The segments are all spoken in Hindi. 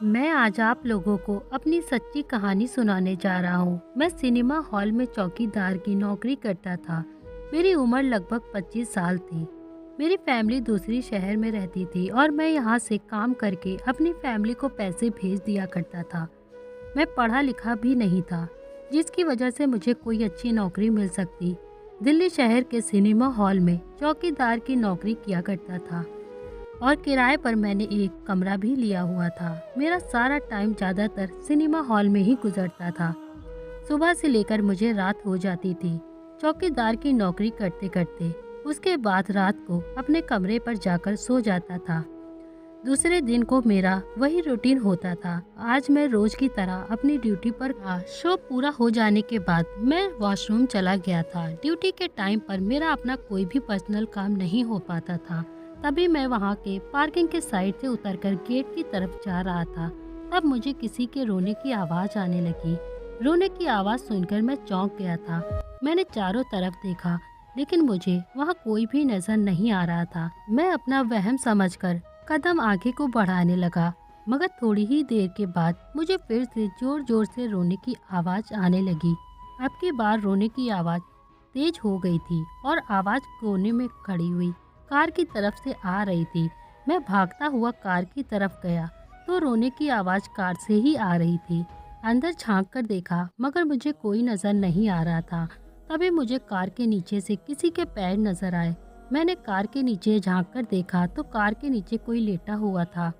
मैं आज आप लोगों को अपनी सच्ची कहानी सुनाने जा रहा हूँ। मैं सिनेमा हॉल में चौकीदार की नौकरी करता था। मेरी उम्र लगभग 25 साल थी। मेरी फैमिली दूसरी शहर में रहती थी और मैं यहाँ से काम करके अपनी फैमिली को पैसे भेज दिया करता था। मैं पढ़ा लिखा भी नहीं था, जिसकी वजह से मुझे कोई अच्छी नौकरी मिल सकती। दिल्ली शहर के सिनेमा हॉल में चौकीदार की नौकरी किया करता था और किराए पर मैंने एक कमरा भी लिया हुआ था। मेरा सारा टाइम ज़्यादातर सिनेमा हॉल में ही गुजरता था। सुबह से लेकर मुझे रात हो जाती थी चौकीदार की नौकरी करते करते। उसके बाद रात को अपने कमरे पर जाकर सो जाता था। दूसरे दिन को मेरा वही रूटीन होता था। आज मैं रोज की तरह अपनी ड्यूटी पर था। शो पूरा हो जाने के बाद मैं वॉशरूम चला गया था। ड्यूटी के टाइम पर मेरा अपना कोई भी पर्सनल काम नहीं हो पाता था। तभी मैं वहां के पार्किंग के साइड से उतरकर गेट की तरफ जा रहा था। तब मुझे किसी के रोने की आवाज़ आने लगी। रोने की आवाज़ सुनकर मैं चौंक गया था। मैंने चारों तरफ देखा, लेकिन मुझे वहां कोई भी नजर नहीं आ रहा था। मैं अपना वहम समझकर कदम आगे को बढ़ाने लगा, मगर थोड़ी ही देर के बाद मुझे फिर से जोर जोर से रोने की आवाज़ आने लगी। अब की बार रोने की आवाज़ तेज हो गई थी और आवाज़ कोने में खड़ी हुई कार की तरफ से आ रही थी। मैं भागता हुआ कार की तरफ गया तो रोने की आवाज़ कार से ही आ रही थी। अंदर झांक कर देखा, मगर मुझे कोई नज़र नहीं आ रहा था। तभी मुझे कार के नीचे से किसी के पैर नजर आए। मैंने कार के नीचे झांक कर देखा तो कार के नीचे कोई लेटा हुआ था।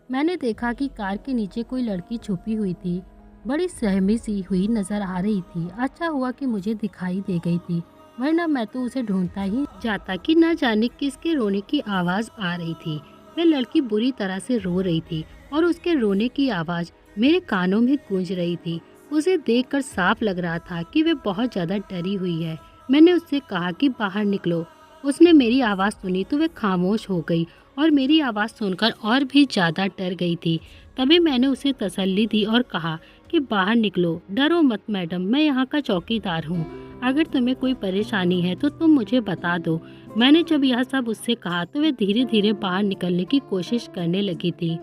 मैंने देखा कि कार के नीचे कोई लड़की छुपी हुई थी। बड़ी सहमी सी हुई नजर आ रही थी। अच्छा हुआ कि मुझे दिखाई दे गई थी, वरना मैं तो उसे ढूंढता ही जाता कि न जाने किसके रोने की आवाज़ आ रही थी। वह लड़की बुरी तरह से रो रही थी और उसके रोने की आवाज़ मेरे कानों में गूंज रही थी। उसे देखकर साफ लग रहा था कि वह बहुत ज़्यादा डरी हुई है। मैंने उससे कहा कि बाहर निकलो। उसने मेरी आवाज़ सुनी तो वह खामोश हो गई और मेरी आवाज़ सुनकर और भी ज़्यादा डर गई थी। तभी मैंने उसे तसल्ली दी और कहा कि बाहर निकलो, डरो मत मैडम, मैं यहाँ का चौकीदार हूँ। अगर तुम्हें कोई परेशानी है तो तुम मुझे बता दो। मैंने जब यह सब उससे कहा तो वह धीरे धीरे बाहर निकलने की कोशिश करने लगी थी।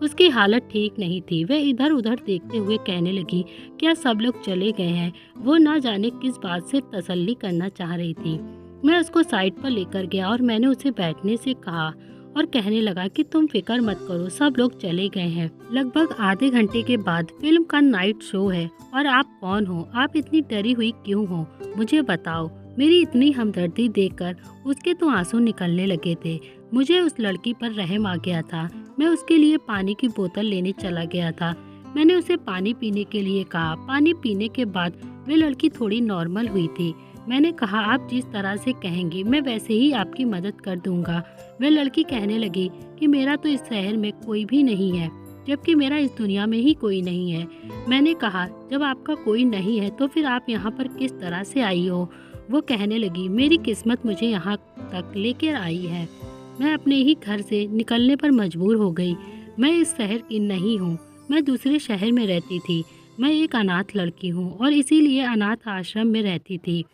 उसकी हालत ठीक नहीं थी। वह इधर उधर देखते हुए कहने लगी, क्या सब लोग चले गए हैं? वो ना जाने किस बात से तसल्ली करना चाह रही थी। मैं उसको साइड पर लेकर गया और मैंने उसे बैठने से कहा और कहने लगा कि तुम फिक्र मत करो, सब लोग चले गए हैं। लगभग आधे घंटे के बाद फिल्म का नाइट शो है और आप कौन हो? आप इतनी डरी हुई क्यों हो? मुझे बताओ। मेरी इतनी हमदर्दी देखकर उसके तो आंसू निकलने लगे थे। मुझे उस लड़की पर रहम आ गया था। मैं उसके लिए पानी की बोतल लेने चला गया था। मैंने उसे पानी पीने के लिए कहा। पानी पीने के बाद वे लड़की थोड़ी नॉर्मल हुई थी। मैंने कहा, आप जिस तरह से कहेंगी मैं वैसे ही आपकी मदद कर दूंगा। वह लड़की कहने लगी कि मेरा तो इस शहर में कोई भी नहीं है, जबकि मेरा इस दुनिया में ही कोई नहीं है। मैंने कहा, जब आपका कोई नहीं है तो फिर आप यहाँ पर किस तरह से आई हो? वो कहने लगी, मेरी किस्मत मुझे यहाँ तक लेकर आई है। मैं अपने ही घर से निकलने पर मजबूर हो गई। मैं इस शहर की नहीं हूँ, मैं दूसरे शहर में रहती थी। मैं एक अनाथ लड़की हूँ और इसीलिए अनाथ आश्रम में रहती थी।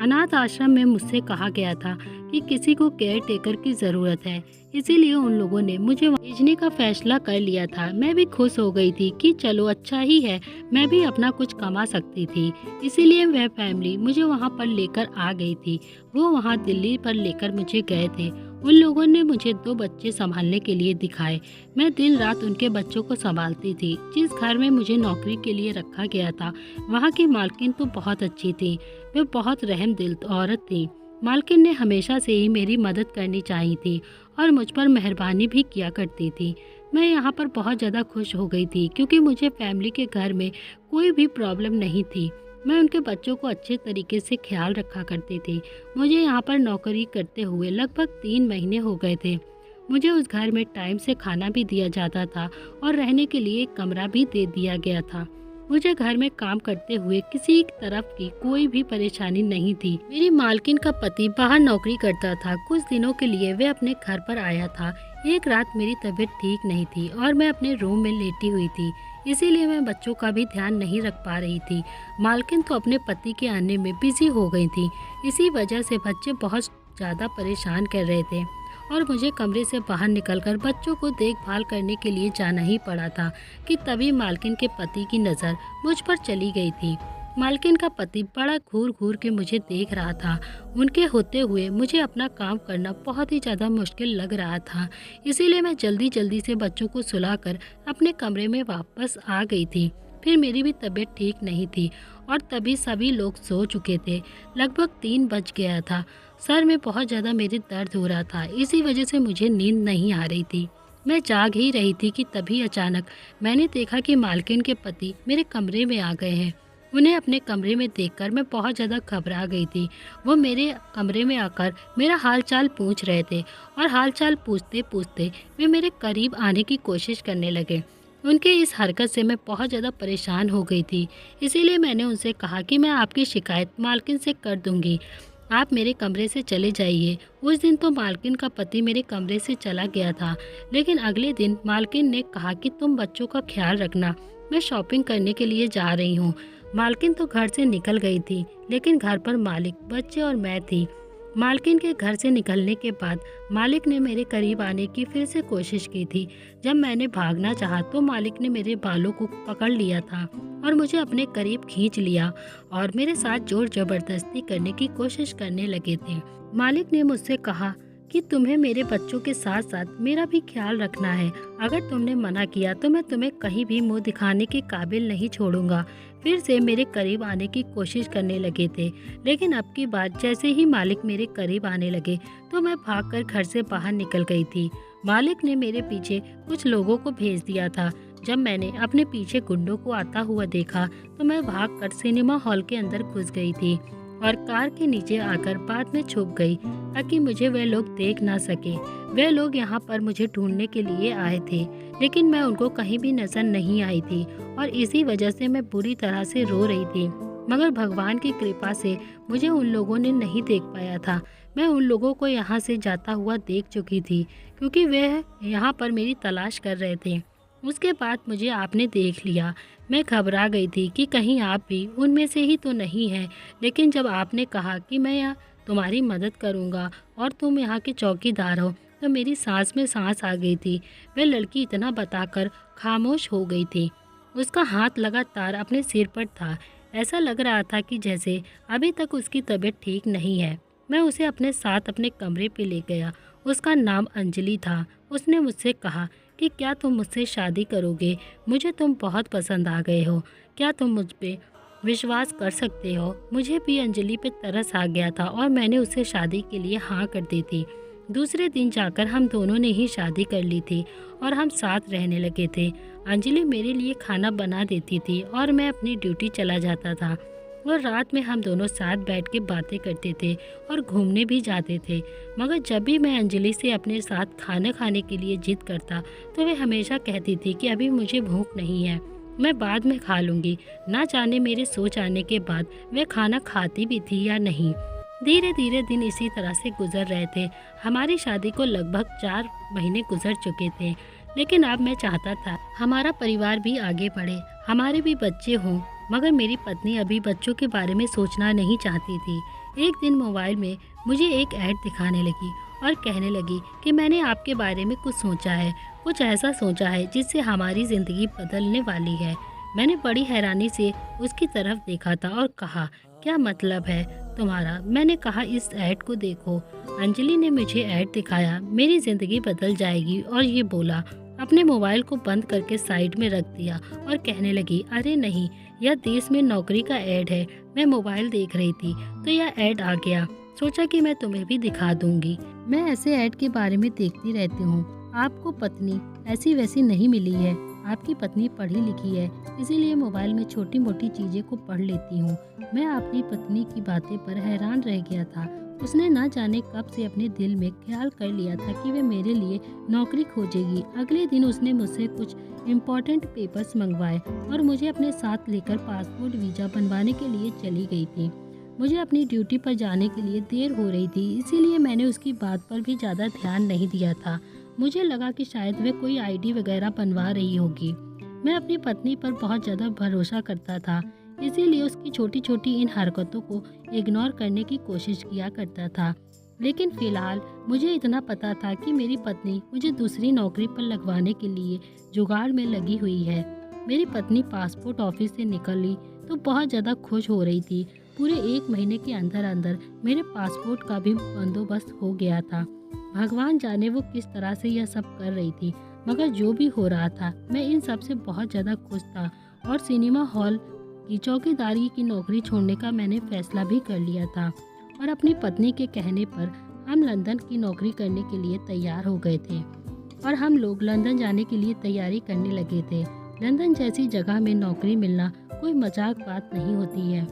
अनाथ आश्रम में मुझसे कहा गया था कि किसी को केयर टेकर की ज़रूरत है, इसीलिए उन लोगों ने मुझे वहाँ भेजने का फैसला कर लिया था। मैं भी खुश हो गई थी कि चलो अच्छा ही है, मैं भी अपना कुछ कमा सकती थी। इसीलिए वह फैमिली मुझे वहाँ पर लेकर आ गई थी। वो वहाँ दिल्ली पर लेकर मुझे गए थे। उन लोगों ने मुझे 2 बच्चे संभालने के लिए दिखाए। मैं दिन रात उनके बच्चों को संभालती थी। जिस घर में मुझे नौकरी के लिए रखा गया था, वहाँ की मालकिन तो बहुत अच्छी थी। वे बहुत रहमदिल औरत थी। मालकिन ने हमेशा से ही मेरी मदद करनी चाहिए थी और मुझ पर मेहरबानी भी किया करती थी। मैं यहाँ पर बहुत ज़्यादा खुश हो गई थी क्योंकि मुझे फैमिली के घर में कोई भी प्रॉब्लम नहीं थी। मैं उनके बच्चों को अच्छे तरीके से ख्याल रखा करती थी। मुझे यहाँ पर नौकरी करते हुए लगभग 3 महीने हो गए थे। मुझे उस घर में टाइम से खाना भी दिया जाता था और रहने के लिए एक कमरा भी दे दिया गया था। मुझे घर में काम करते हुए किसी तरफ की कोई भी परेशानी नहीं थी। मेरी मालकिन का पति बाहर नौकरी करता था। कुछ दिनों के लिए वह अपने घर पर आया था। एक रात मेरी तबीयत ठीक नहीं थी और मैं अपने रूम में लेटी हुई थी, इसीलिए मैं बच्चों का भी ध्यान नहीं रख पा रही थी। मालकिन तो अपने पति के आने में बिजी हो गई थी। इसी वजह से बच्चे बहुत ज़्यादा परेशान कर रहे थे और मुझे कमरे से बाहर निकलकर बच्चों को देखभाल करने के लिए जाना ही पड़ा था कि तभी मालकिन के पति की नज़र मुझ पर चली गई थी। मालकिन का पति बड़ा घूर घूर के मुझे देख रहा था। उनके होते हुए मुझे अपना काम करना बहुत ही ज़्यादा मुश्किल लग रहा था। इसीलिए मैं जल्दी जल्दी से बच्चों को सुलाकर अपने कमरे में वापस आ गई थी। फिर मेरी भी तबीयत ठीक नहीं थी और तभी सभी लोग सो चुके थे। लगभग 3 बज गया था। सर में बहुत ज़्यादा मेरे दर्द हो रहा था, इसी वजह से मुझे नींद नहीं आ रही थी। मैं जाग ही रही थी कि तभी अचानक मैंने देखा कि मालकिन के पति मेरे कमरे में आ गए हैं। उन्हें अपने कमरे में देखकर मैं बहुत ज़्यादा घबरा गई थी। वो मेरे कमरे में आकर मेरा हालचाल पूछ रहे थे और हालचाल पूछते पूछते वे मेरे करीब आने की कोशिश करने लगे। उनके इस हरकत से मैं बहुत ज़्यादा परेशान हो गई थी। इसीलिए मैंने उनसे कहा कि मैं आपकी शिकायत मालकिन से कर दूंगी, आप मेरे कमरे से चले जाइए। उस दिन तो मालकिन का पति मेरे कमरे से चला गया था, लेकिन अगले दिन मालकिन ने कहा कि तुम बच्चों का ख्याल रखना, मैं शॉपिंग करने के लिए जा रही हूँ। मालकिन तो घर से निकल गई थी, लेकिन घर पर मालिक, बच्चे और मैं थी। मालकिन के घर से निकलने के बाद मालिक ने मेरे करीब आने की फिर से कोशिश की थी। जब मैंने भागना चाहा तो मालिक ने मेरे बालों को पकड़ लिया था और मुझे अपने करीब खींच लिया और मेरे साथ जोर जबरदस्ती करने की कोशिश करने लगे थे। मालिक ने मुझसे कहा कि तुम्हें मेरे बच्चों के साथ साथ मेरा भी ख्याल रखना है। अगर तुमने मना किया तो मैं तुम्हें कहीं भी मुंह दिखाने के काबिल नहीं छोड़ूंगा। फिर से मेरे करीब आने की कोशिश करने लगे थे, लेकिन अब की बार जैसे ही मालिक मेरे करीब आने लगे तो मैं भागकर घर से बाहर निकल गई थी। मालिक ने मेरे पीछे कुछ लोगों को भेज दिया था। जब मैंने अपने पीछे गुंडों को आता हुआ देखा तो मैं भागकर सिनेमा हॉल के अंदर घुस गई थी और कार के नीचे आकर बाद में छुप गई ताकि मुझे वे लोग देख ना सके। वे लोग यहाँ पर मुझे ढूंढने के लिए आए थे, लेकिन मैं उनको कहीं भी नजर नहीं आई थी और इसी वजह से मैं बुरी तरह से रो रही थी। मगर भगवान की कृपा से मुझे उन लोगों ने नहीं देख पाया था। मैं उन लोगों को यहाँ से जाता हुआ देख चुकी थी, क्योंकि वे यहाँ पर मेरी तलाश कर रहे थे। उसके बाद मुझे आपने देख लिया। मैं घबरा गई थी कि कहीं आप भी उनमें से ही तो नहीं हैं, लेकिन जब आपने कहा कि मैं यहाँ तुम्हारी मदद करूँगा और तुम यहाँ के चौकीदार हो, तो मेरी सांस में सांस आ गई थी। वह लड़की इतना बताकर खामोश हो गई थी। उसका हाथ लगातार अपने सिर पर था। ऐसा लग रहा था कि जैसे अभी तक उसकी तबीयत ठीक नहीं है। मैं उसे अपने साथ अपने कमरे पे ले गया। उसका नाम अंजलि था। उसने मुझसे कहा कि क्या तुम मुझसे शादी करोगे? मुझे तुम बहुत पसंद आ गए हो। क्या तुम मुझ पे विश्वास कर सकते हो? मुझे भी अंजलि पे तरस आ गया था और मैंने उससे शादी के लिए हाँ कर दी थी। दूसरे दिन जाकर हम दोनों ने ही शादी कर ली थी और हम साथ रहने लगे थे। अंजलि मेरे लिए खाना बना देती थी और मैं अपनी ड्यूटी चला जाता था और रात में हम दोनों साथ बैठ के बातें करते थे और घूमने भी जाते थे। मगर जब भी मैं अंजलि से अपने साथ खाना खाने के लिए जिद करता तो वह हमेशा कहती थी कि अभी मुझे भूख नहीं है, मैं बाद में खा लूँगी। ना जाने मेरे सो जाने के बाद वह खाना खाती भी थी या नहीं। धीरे धीरे दिन इसी तरह से गुजर रहे थे। हमारी शादी को लगभग 4 महीने गुजर चुके थे, लेकिन अब मैं चाहता था हमारा परिवार भी आगे बढ़े, हमारे भी बच्चे हों। मगर मेरी पत्नी अभी बच्चों के बारे में सोचना नहीं चाहती थी। एक दिन मोबाइल में मुझे एक ऐड दिखाने लगी और कहने लगी कि मैंने आपके बारे में कुछ सोचा है, कुछ ऐसा सोचा है जिससे हमारी ज़िंदगी बदलने वाली है। मैंने बड़ी हैरानी से उसकी तरफ देखा था और कहा, क्या मतलब है तुम्हारा? मैंने कहा, इस ऐड को देखो। अंजलि ने मुझे ऐड दिखाया, मेरी ज़िंदगी बदल जाएगी, और ये बोला। अपने मोबाइल को बंद करके साइड में रख दिया और कहने लगी, अरे नहीं, यह देश में नौकरी का ऐड है। मैं मोबाइल देख रही थी तो यह ऐड आ गया। सोचा कि मैं तुम्हें भी दिखा दूंगी। मैं ऐसे ऐड के बारे में देखती रहती हूँ। आपको पत्नी ऐसी वैसी नहीं मिली है। आपकी पत्नी पढ़ी लिखी है, इसीलिए मोबाइल में छोटी मोटी चीज़ें को पढ़ लेती हूँ। मैं अपनी पत्नी की बातें पर हैरान रह गया था। उसने ना जाने कब से अपने दिल में ख्याल कर लिया था कि वह मेरे लिए नौकरी खोजेगी। अगले दिन उसने मुझसे कुछ इम्पोर्टेंट पेपर्स मंगवाए और मुझे अपने साथ लेकर पासपोर्ट वीज़ा बनवाने के लिए चली गई थी। मुझे अपनी ड्यूटी पर जाने के लिए देर हो रही थी, इसीलिए मैंने उसकी बात पर भी ज़्यादा ध्यान नहीं दिया था। मुझे लगा कि शायद वह कोई आईडी वगैरह बनवा रही होगी। मैं अपनी पत्नी पर बहुत ज़्यादा भरोसा करता था, इसीलिए उसकी छोटी छोटी इन हरकतों को इग्नोर करने की कोशिश किया करता था। लेकिन फ़िलहाल मुझे इतना पता था कि मेरी पत्नी मुझे दूसरी नौकरी पर लगवाने के लिए जुगाड़ में लगी हुई है। मेरी पत्नी पासपोर्ट ऑफिस से निकली तो बहुत ज़्यादा खुश हो रही थी। पूरे 1 महीने के अंदर अंदर मेरे पासपोर्ट का भी बंदोबस्त हो गया था। भगवान जाने वो किस तरह से यह सब कर रही थी, मगर जो भी हो रहा था मैं इन सब से बहुत ज़्यादा खुश था और सिनेमा हॉल की चौकीदारी की नौकरी छोड़ने का मैंने फैसला भी कर लिया था और अपनी पत्नी के कहने पर हम लंदन की नौकरी करने के लिए तैयार हो गए थे और हम लोग लंदन जाने के लिए तैयारी करने लगे थे। लंदन जैसी जगह में नौकरी मिलना कोई मजाक बात नहीं होती है,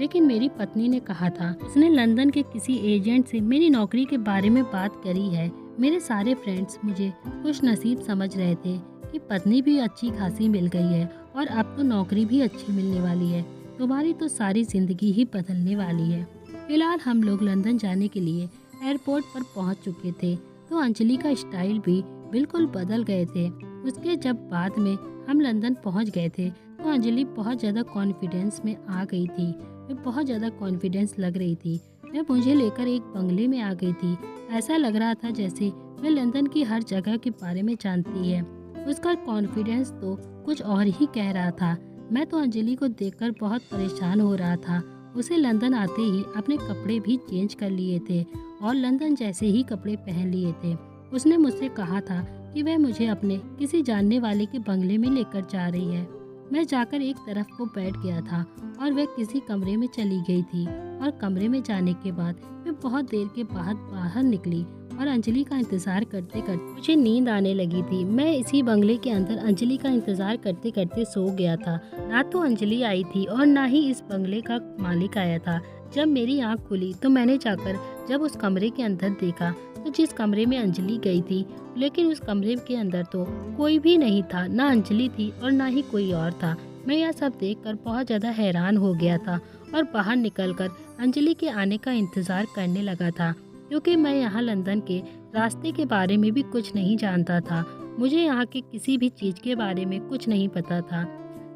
लेकिन मेरी पत्नी ने कहा था उसने लंदन के किसी एजेंट से मेरी नौकरी के बारे में बात करी है। मेरे सारे फ्रेंड्स मुझे खुश नसीब समझ रहे थे कि पत्नी भी अच्छी खासी मिल गई है और अब तो नौकरी भी अच्छी मिलने वाली है, तुम्हारी तो सारी ज़िंदगी ही बदलने वाली है। फिलहाल हम लोग लंदन जाने के लिए एयरपोर्ट पर पहुंच चुके थे तो अंजलि का स्टाइल भी बिल्कुल बदल गए थे। उसके जब बाद में हम लंदन पहुंच गए थे तो अंजलि बहुत ज़्यादा कॉन्फिडेंस में आ गई थी। मैं बहुत ज़्यादा कॉन्फिडेंस लग रही थी। मैं मुझे लेकर एक बंगले में आ गई थी। ऐसा लग रहा था जैसे मैं लंदन की हर जगह के बारे में जानती है। उसका कॉन्फिडेंस तो कुछ और ही कह रहा था। मैं तो अंजलि को देखकर बहुत परेशान हो रहा था। उसे लंदन आते ही अपने कपड़े भी चेंज कर लिए थे और लंदन जैसे ही कपड़े पहन लिए थे। उसने मुझसे कहा था कि वह मुझे अपने किसी जानने वाले के बंगले में लेकर जा रही है। मैं जाकर एक तरफ को बैठ गया था और वह किसी कमरे में चली गई थी और कमरे में जाने के बाद मैं बहुत देर के बाद बाहर निकली और अंजलि का इंतज़ार करते करते मुझे नींद आने लगी थी। मैं इसी बंगले के अंदर अंजलि का इंतज़ार करते करते सो गया था। ना तो अंजलि आई थी और ना ही इस बंगले का मालिक आया था। जब मेरी आँख खुली तो मैंने जाकर जब उस कमरे के अंदर देखा तो जिस कमरे में अंजलि गई थी, लेकिन उस कमरे के अंदर तो कोई भी नहीं था, ना अंजलि थी और ना ही कोई और था। मैं यह सब देखकर बहुत ज़्यादा हैरान हो गया था और बाहर निकलकर अंजलि के आने का इंतज़ार करने लगा था, क्योंकि मैं यहाँ लंदन के रास्ते के बारे में भी कुछ नहीं जानता था। मुझे यहाँ के किसी भी चीज़ के बारे में कुछ नहीं पता था।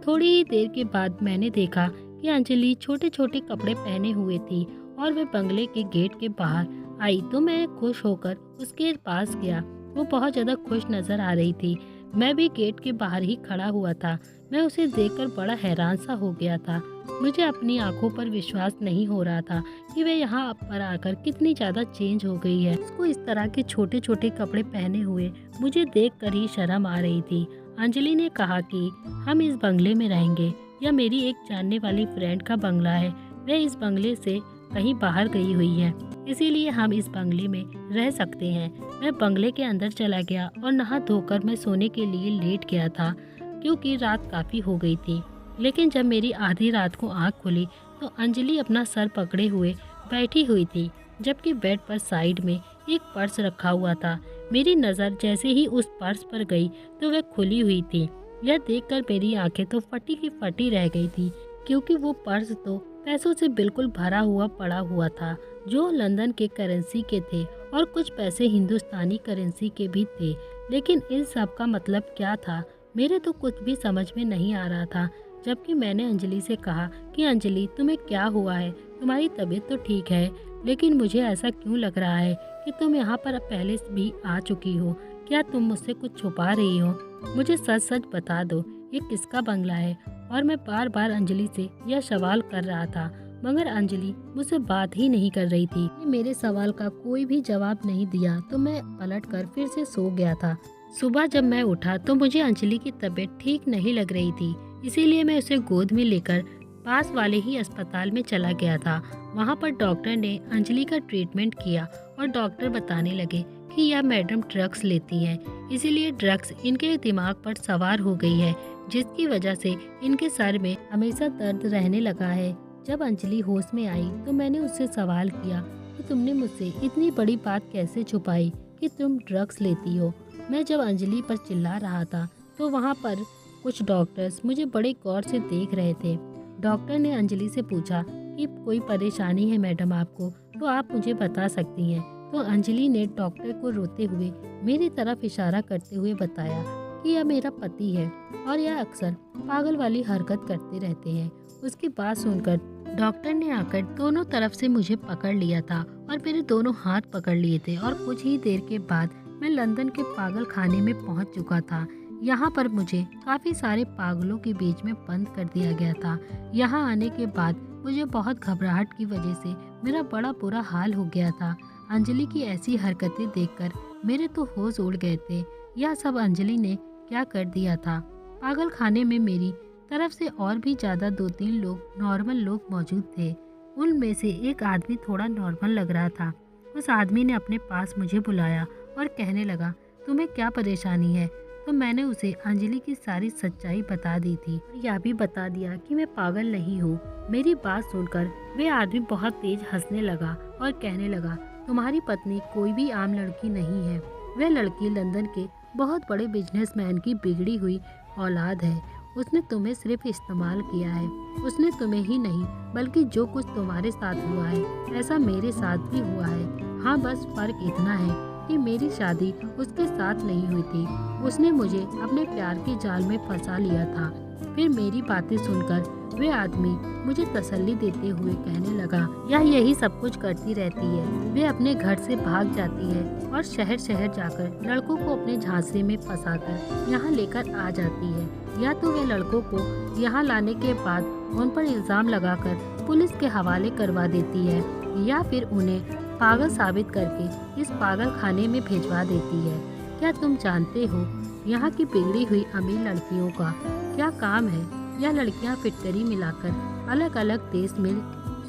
थोड़ी ही देर के बाद मैंने देखा कि अंजलि छोटे छोटे कपड़े पहने हुए थी और वह बंगले के गेट के बाहर आई तो मैं खुश होकर उसके पास गया। वो बहुत ज़्यादा खुश नज़र आ रही थी। मैं भी गेट के बाहर ही खड़ा हुआ था। मैं उसे देखकर बड़ा हैरान सा हो गया था। मुझे अपनी आंखों पर विश्वास नहीं हो रहा था कि वह यहाँ पर आकर कितनी ज़्यादा चेंज हो गई है। उसको इस तरह के छोटे छोटे कपड़े पहने हुए मुझे देखकर ही शर्म आ रही थी। अंजलि ने कहा कि हम इस बंगले में रहेंगे। यह मेरी एक जानने वाली फ्रेंड का बंगला है। वह इस बंगले से कहीं बाहर गई हुई है, इसीलिए हम इस बंगले में रह सकते हैं। मैं बंगले के अंदर चला गया और नहा धोकर मैं सोने के लिए लेट गया था, क्योंकि रात काफ़ी हो गई थी। लेकिन जब मेरी आधी रात को आँख खुली तो अंजलि अपना सर पकड़े हुए बैठी हुई थी, जबकि बेड पर साइड में एक पर्स रखा हुआ था। मेरी नज़र जैसे ही उस पर्स पर गई तो वह खुली हुई थी। यह देखकर मेरी आंखें तो फटी की फटी रह गई थी, क्योंकि वो पर्स तो पैसों से बिल्कुल भरा हुआ पड़ा हुआ था, जो लंदन के करेंसी के थे और कुछ पैसे हिंदुस्तानी करेंसी के भी थे। लेकिन इन सब का मतलब क्या था, मेरे तो कुछ भी समझ में नहीं आ रहा था। जबकि मैंने अंजलि से कहा कि अंजलि, तुम्हें क्या हुआ है? तुम्हारी तबीयत तो ठीक है, लेकिन मुझे ऐसा क्यों लग रहा है कि तुम यहाँ पर पहले भी आ चुकी हो। क्या तुम मुझसे कुछ छुपा रही हो? मुझे सच सच बता दो, ये किसका बंगला है? और मैं बार बार अंजलि से यह सवाल कर रहा था, मगर अंजलि मुझसे बात ही नहीं कर रही थी। मेरे सवाल का कोई भी जवाब नहीं दिया तो मैं पलटकर फिर से सो गया था। सुबह जब मैं उठा तो मुझे अंजलि की तबीयत ठीक नहीं लग रही थी, इसीलिए मैं उसे गोद में लेकर पास वाले ही अस्पताल में चला गया था। वहाँ पर डॉक्टर ने अंजलि का ट्रीटमेंट किया और डॉक्टर बताने लगे कि यह मैडम ड्रग्स लेती हैं, इसीलिए ड्रग्स इनके दिमाग पर सवार हो गई है, जिसकी वजह से इनके सर में हमेशा दर्द रहने लगा है। जब अंजलि होश में आई तो मैंने उससे सवाल किया कि तुमने मुझसे इतनी बड़ी बात कैसे छुपाई कि तुम ड्रग्स लेती हो। मैं जब अंजलि पर चिल्ला रहा था तो वहाँ पर कुछ डॉक्टर्स मुझे बड़े गौर से देख रहे थे। डॉक्टर ने अंजलि से पूछा कि कोई परेशानी है मैडम आपको, तो आप मुझे बता सकती हैं। तो अंजलि ने डॉक्टर को रोते हुए मेरी तरफ इशारा करते हुए बताया कि यह मेरा पति है और यह अक्सर पागल वाली हरकत करते रहते हैं। उसकी बात सुनकर डॉक्टर ने आकर दोनों तरफ से मुझे पकड़ लिया था और मेरे दोनों हाथ पकड़ लिए थे और कुछ ही देर के बाद मैं लंदन के पागल खाने में पहुंच चुका था। यहाँ पर मुझे काफ़ी सारे पागलों के बीच में बंद कर दिया गया था। यहाँ आने के बाद मुझे बहुत घबराहट की वजह से मेरा बड़ा बुरा हाल हो गया था। अंजलि की ऐसी हरकतें देखकर मेरे तो होश उड़ गए थे। यह सब अंजलि ने क्या कर दिया था। पागल खाने में मेरी तरफ से और भी ज़्यादा 2-3 लोग नॉर्मल लोग मौजूद थे। उनमें से एक आदमी थोड़ा नॉर्मल लग रहा था। उस आदमी ने अपने पास मुझे बुलाया और कहने लगा, तुम्हें क्या परेशानी है। तो मैंने उसे अंजलि की सारी सच्चाई बता दी थी। यह भी बता दिया कि मैं पागल नहीं हूँ। मेरी बात सुनकर वे आदमी बहुत तेज हंसने लगा और कहने लगा, तुम्हारी पत्नी कोई भी आम लड़की नहीं है। वह लड़की लंदन के बहुत बड़े बिजनेसमैन की बिगड़ी हुई औलाद है। उसने तुम्हें सिर्फ इस्तेमाल किया है। उसने तुम्हें ही नहीं बल्कि जो कुछ तुम्हारे साथ हुआ है ऐसा मेरे साथ भी हुआ है। हाँ, बस फर्क इतना है कि मेरी शादी उसके साथ नहीं हुई थी। उसने मुझे अपने प्यार के जाल में फंसा लिया था। फिर मेरी बातें सुनकर वे आदमी मुझे तसल्ली देते हुए कहने लगा, यह यही सब कुछ करती रहती है। वे अपने घर से भाग जाती है और शहर शहर जाकर लड़कों को अपने झांसे में फंसाकर यहाँ लेकर आ जाती है। या तो वे लड़कों को यहाँ लाने के बाद उन पर इल्जाम लगाकर पुलिस के हवाले करवा देती है या फिर उन्हें पागल साबित करके इस पागल खाने में भिजवा देती है। क्या तुम जानते हो यहाँ की बिगड़ी हुई अमीर लड़कियों का क्या काम है? यह लड़कियाँ फिटकरी मिलाकर अलग अलग देश में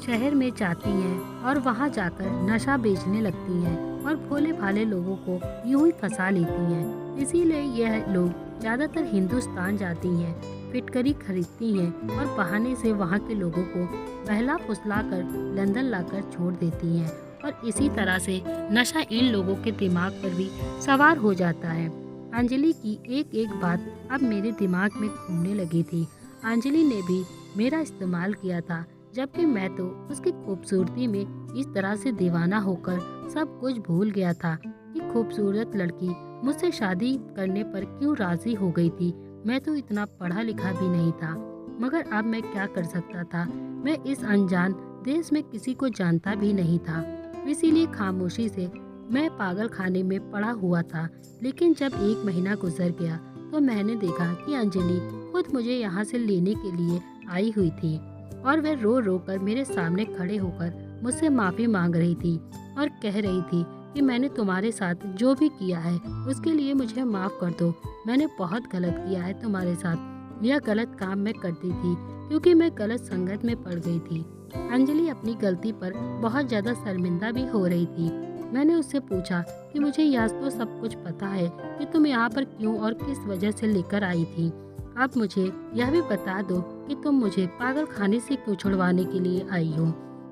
शहर में जाती हैं और वहाँ जाकर नशा बेचने लगती हैं और भोले भाले लोगों को यूं ही फंसा लेती हैं। इसीलिए यह लोग ज़्यादातर हिंदुस्तान जाती हैं, फिटकरी खरीदती हैं और बहाने से वहाँ के लोगों को बहला फुसला कर लंदन लाकर छोड़ देती हैं और इसी तरह से नशा इन लोगों के दिमाग पर भी सवार हो जाता है। अंजलि की एक एक बात अब मेरे दिमाग में घूमने लगी थी। अंजलि ने भी मेरा इस्तेमाल किया था, जबकि मैं तो उसकी खूबसूरती में इस तरह से दीवाना होकर सब कुछ भूल गया था कि खूबसूरत लड़की मुझसे शादी करने पर क्यों राजी हो गई थी। मैं तो इतना पढ़ा लिखा भी नहीं था, मगर अब मैं क्या कर सकता था। मैं इस अनजान देश में किसी को जानता भी नहीं था, इसीलिए खामोशी से मैं पागल खाने में पड़ा हुआ था। लेकिन जब 1 महीना गुजर गया तो मैंने देखा कि अंजलि खुद मुझे यहाँ से लेने के लिए आई हुई थी और वह रो रो कर मेरे सामने खड़े होकर मुझसे माफ़ी मांग रही थी और कह रही थी कि मैंने तुम्हारे साथ जो भी किया है उसके लिए मुझे माफ़ कर दो। मैंने बहुत गलत किया है तुम्हारे साथ। यह गलत काम मैं करती थी क्योंकि मैं गलत संगत में पड़ गई थी। अंजलि अपनी गलती पर बहुत ज़्यादा शर्मिंदा भी हो रही थी। मैंने उससे पूछा कि मुझे यह तो सब कुछ पता है कि तुम यहाँ पर क्यों और किस वजह से लेकर आई थी। अब मुझे यह भी बता दो कि तुम मुझे पागल खाने से क्यों छुड़वाने के लिए आई हो।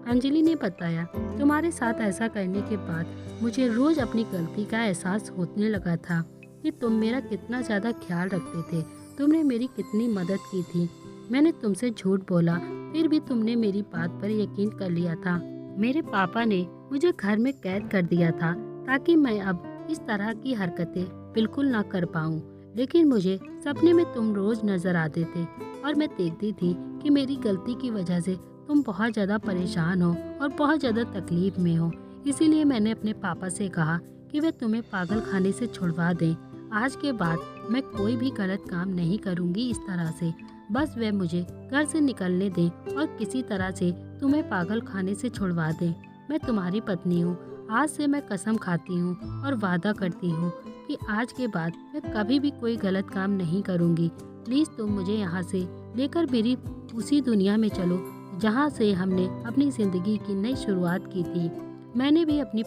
अंजलि ने बताया, तुम्हारे साथ ऐसा करने के बाद मुझे रोज़ अपनी गलती का एहसास होने लगा था कि तुम मेरा कितना ज़्यादा ख्याल रखते थे। तुमने मेरी कितनी मदद की थी। मैंने तुमसे झूठ बोला, फिर भी तुमने मेरी बात पर यकीन कर लिया था। मेरे पापा ने मुझे घर में कैद कर दिया था ताकि मैं अब इस तरह की हरकतें बिल्कुल ना कर पाऊँ। लेकिन मुझे सपने में तुम रोज़ नज़र आते थे और मैं देखती थी कि मेरी गलती की वजह से तुम बहुत ज़्यादा परेशान हो और बहुत ज़्यादा तकलीफ़ में हो। इसीलिए मैंने अपने पापा से कहा कि वे तुम्हें पागल खाने से छुड़वा दें। आज के बाद मैं कोई भी गलत काम नहीं करूँगी इस तरह से। बस वे मुझे घर से निकलने दें और किसी तरह से तुम्हें पागल खाने से छुड़वा दें। मैं तुम्हारी पत्नी हूँ। आज से मैं कसम खाती हूँ और वादा करती हूँ कि आज के बाद मैं कभी भी कोई गलत काम नहीं करूँगी। प्लीज़ तुम मुझे यहाँ से लेकर मेरी उसी दुनिया में चलो जहाँ से हमने अपनी ज़िंदगी की नई शुरुआत की थी। मैंने भी अपनी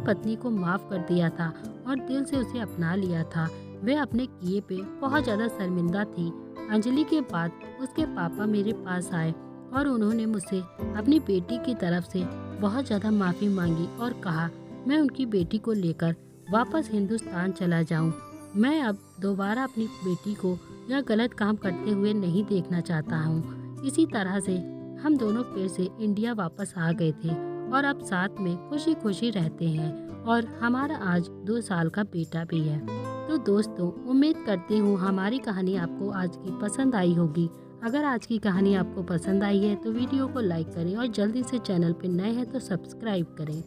पत्नी को माफ़ कर दिया था और दिल से उसे अपना लिया था। वह अपने किए पे बहुत ज़्यादा शर्मिंदा थी। अंजलि के बाद उसके पापा मेरे पास आए और उन्होंने मुझसे अपनी बेटी की तरफ से बहुत ज़्यादा माफ़ी मांगी और कहा मैं उनकी बेटी को लेकर वापस हिंदुस्तान चला जाऊं। मैं अब दोबारा अपनी बेटी को यह गलत काम करते हुए नहीं देखना चाहता हूं। इसी तरह से हम दोनों फिर से इंडिया वापस आ गए थे और अब साथ में खुशी खुशी रहते हैं और हमारा आज 2 साल का बेटा भी है। तो दोस्तों, उम्मीद करती हूँ हमारी कहानी आपको आज की पसंद आई होगी। अगर आज की कहानी आपको पसंद आई है तो वीडियो को लाइक करें और जल्दी से चैनल पर नए हैं तो सब्सक्राइब करें।